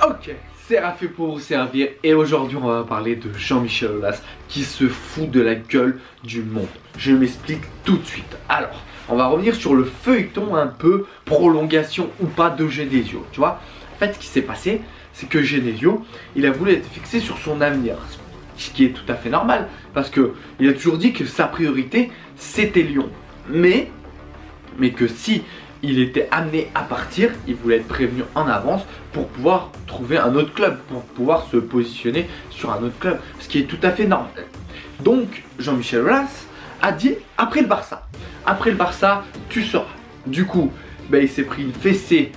Ok, c'est Raphaël pour vous servir et aujourd'hui on va parler de Jean-Michel Aulas qui se fout de la gueule du monde. Je m'explique tout de suite. Alors, on va revenir sur le feuilleton un peu prolongation ou pas de Genesio, tu vois. En fait, ce qui s'est passé, c'est que Genesio, il a voulu être fixé sur son avenir, ce qui est tout à fait normal parce que il a toujours dit que sa priorité c'était Lyon. Mais que si il était amené à partir, il voulait être prévenu en avance pour pouvoir trouver un autre club, pour pouvoir se positionner sur un autre club, ce qui est tout à fait normal. Donc Jean-Michel Aulas a dit après le Barça, tu seras. Du coup, il s'est pris une fessée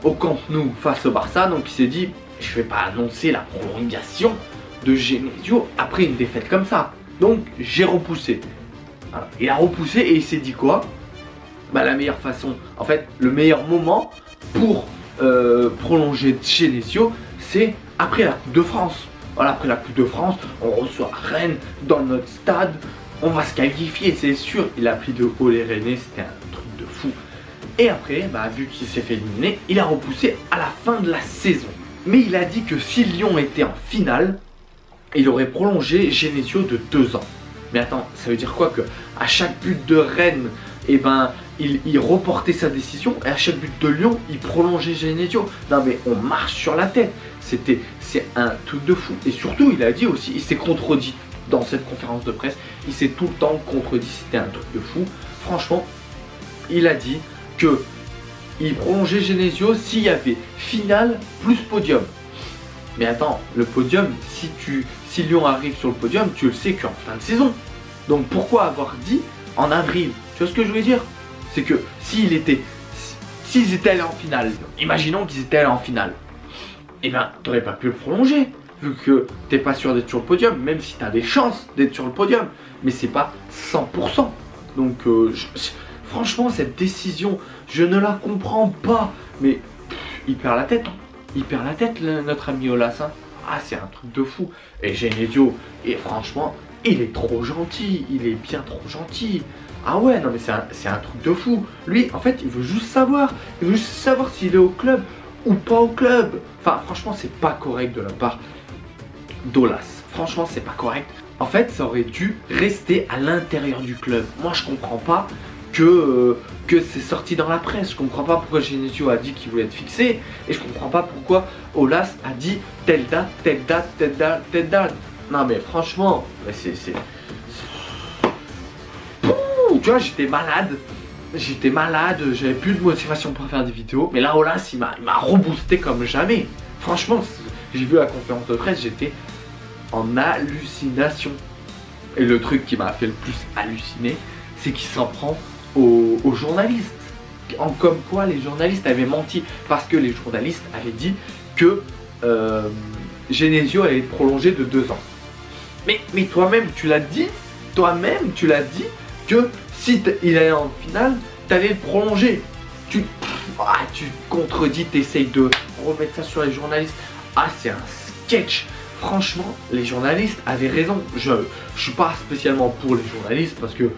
au Camp Nou face au Barça, donc il s'est dit je vais pas annoncer la prolongation de Genesio après une défaite comme ça. Donc j'ai repoussé. Voilà. Il a repoussé et il s'est dit quoi? La meilleure façon, en fait, le meilleur moment pour prolonger Genesio, c'est après la Coupe de France. Voilà, après la Coupe de France, on reçoit Rennes dans notre stade, on va se qualifier, c'est sûr. Il a pris de haut les Rennais, c'était un truc de fou. Et après, vu qu'il s'est fait éliminer, il a repoussé à la fin de la saison. Mais il a dit que si Lyon était en finale, il aurait prolongé Genesio de 2 ans. Mais attends, ça veut dire quoi? Que à chaque but de Rennes, il reportait sa décision et à chaque but de Lyon, il prolongeait Genesio. Non mais on marche sur la tête. C'est un truc de fou. Et surtout, il a dit aussi, il s'est contredit dans cette conférence de presse. Il s'est tout le temps contredit, c'était un truc de fou. Franchement, il a dit que il prolongeait Genesio s'il y avait finale plus podium. Mais attends, le podium, si Lyon arrive sur le podium, tu le sais qu'en fin de saison. Donc pourquoi avoir dit en avril? Tu vois ce que je veux dire? C'est que s'ils étaient allés en finale, imaginons qu'ils étaient allés en finale, t'aurais pas pu le prolonger, vu que t'es pas sûr d'être sur le podium, même si t'as des chances d'être sur le podium, mais c'est pas 100%. Donc franchement, cette décision, je ne la comprends pas, mais il perd la tête, hein. Il perd la tête, notre ami Aulas, hein. Ah, c'est un truc de fou. Et Genesio, et franchement, il est trop gentil, il est bien trop gentil. Ah ouais, non mais c'est un truc de fou. Lui, en fait, il veut juste savoir s'il est au club ou pas au club. Enfin, franchement, c'est pas correct de la part d'Aulas. Franchement, c'est pas correct. En fait, ça aurait dû rester à l'intérieur du club. Moi, je comprends pas que c'est sorti dans la presse. Je comprends pas pourquoi Genesio a dit qu'il voulait être fixé. Et je comprends pas pourquoi Aulas a dit telle date, telle date, telle date, telle date. Non mais franchement, tu vois, j'étais malade, j'avais plus de motivation pour faire des vidéos. Mais là, Aulas, il m'a reboosté comme jamais. Franchement, j'ai vu la conférence de presse, j'étais en hallucination. Et le truc qui m'a fait le plus halluciner, c'est qu'il s'en prend aux journalistes. Comme quoi les journalistes avaient menti. Parce que les journalistes avaient dit que Genesio allait être prolongé de 2 ans. Mais toi-même, tu l'as dit. Toi-même, tu l'as dit que si il allait en finale, t'allais le prolonger. Tu te contredis, t'essayes de remettre ça sur les journalistes. Ah, c'est un sketch. Franchement, les journalistes avaient raison. Je suis pas spécialement pour les journalistes parce que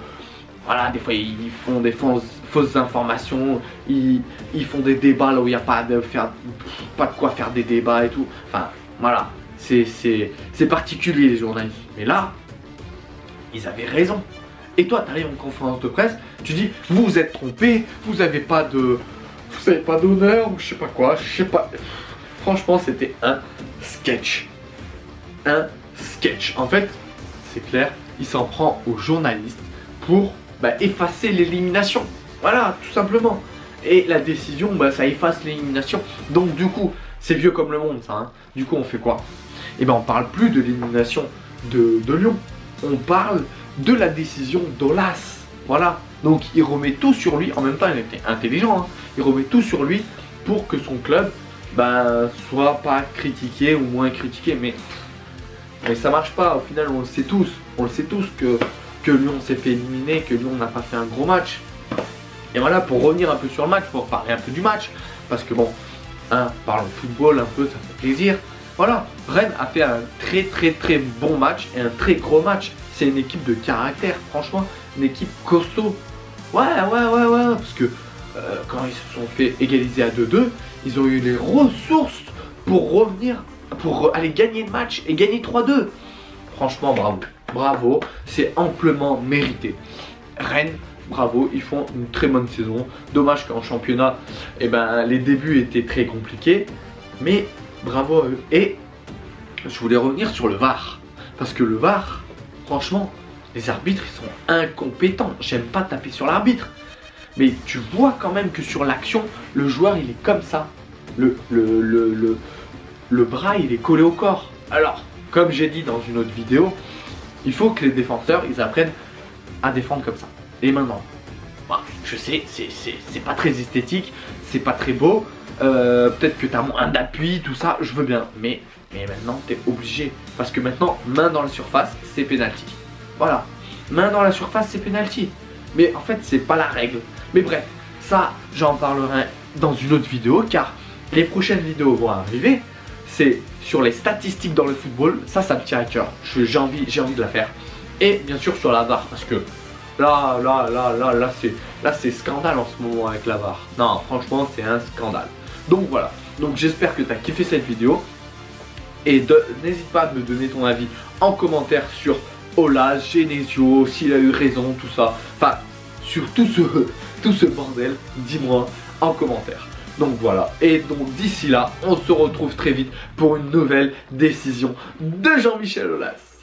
voilà, des fois ils font des fausses informations, ils font des débats là où il n'y a pas de quoi faire des débats et tout. Enfin, voilà, c'est particulier les journalistes. Mais là, ils avaient raison. Et toi, tu arrives en conférence de presse, tu dis, vous vous êtes trompé, vous n'avez pas d'honneur, ou je sais pas quoi, je sais pas. Franchement, c'était un sketch. Un sketch. En fait, c'est clair, il s'en prend aux journalistes pour effacer l'élimination. Voilà, tout simplement. Et la décision, ça efface l'élimination. Donc du coup, c'est vieux comme le monde ça, hein. Du coup, on fait quoi? On parle plus de l'élimination de Lyon. On parle de la décision d'Aulas. Voilà. Donc il remet tout sur lui. En même temps, il était intelligent, hein. Il remet tout sur lui pour que son club soit pas critiqué ou moins critiqué. Mais ça marche pas. Au final, on le sait tous. On le sait tous que Lyon s'est fait éliminer, que Lyon n'a pas fait un gros match. Et voilà, pour revenir un peu sur le match, pour parler un peu du match, parce que bon, parlons de football un peu, ça fait plaisir. Voilà, Rennes a fait un très bon match et un très gros match. C'est une équipe de caractère, franchement, une équipe costaud. Ouais, parce que quand ils se sont fait égaliser à 2-2, ils ont eu les ressources pour revenir, pour aller gagner le match et gagner 3-2. Franchement, bravo. Bravo, c'est amplement mérité. Rennes, bravo, ils font une très bonne saison. Dommage qu'en championnat, eh ben, les débuts étaient très compliqués. Mais bravo à eux. Et je voulais revenir sur le VAR. Parce que le VAR, franchement, les arbitres, ils sont incompétents. J'aime pas taper sur l'arbitre. Mais tu vois quand même que sur l'action, le joueur, il est comme ça. Le bras, il est collé au corps. Alors, comme j'ai dit dans une autre vidéo, il faut que les défenseurs, ils apprennent à défendre comme ça. Et maintenant, bah, je sais, c'est pas très esthétique, c'est pas très beau. Peut-être que tu as moins d'appui, tout ça, je veux bien. Mais maintenant, tu es obligé. Parce que maintenant, main dans la surface, c'est penalty. Voilà. Main dans la surface, c'est penalty. Mais en fait, c'est pas la règle. Mais bref, ça, j'en parlerai dans une autre vidéo. Car les prochaines vidéos vont arriver. C'est sur les statistiques dans le football. Ça me tient à cœur. J'ai envie de la faire. Et bien sûr sur la VAR. Parce que là, c'est scandale en ce moment avec la VAR. Non, franchement, c'est un scandale. Donc voilà. Donc j'espère que tu as kiffé cette vidéo. Et n'hésite pas à me donner ton avis en commentaire sur Aulas, Genesio, s'il a eu raison, tout ça. Enfin, sur tout ce bordel, dis-moi en commentaire. Donc voilà, et donc d'ici là, on se retrouve très vite pour une nouvelle décision de Jean-Michel Aulas.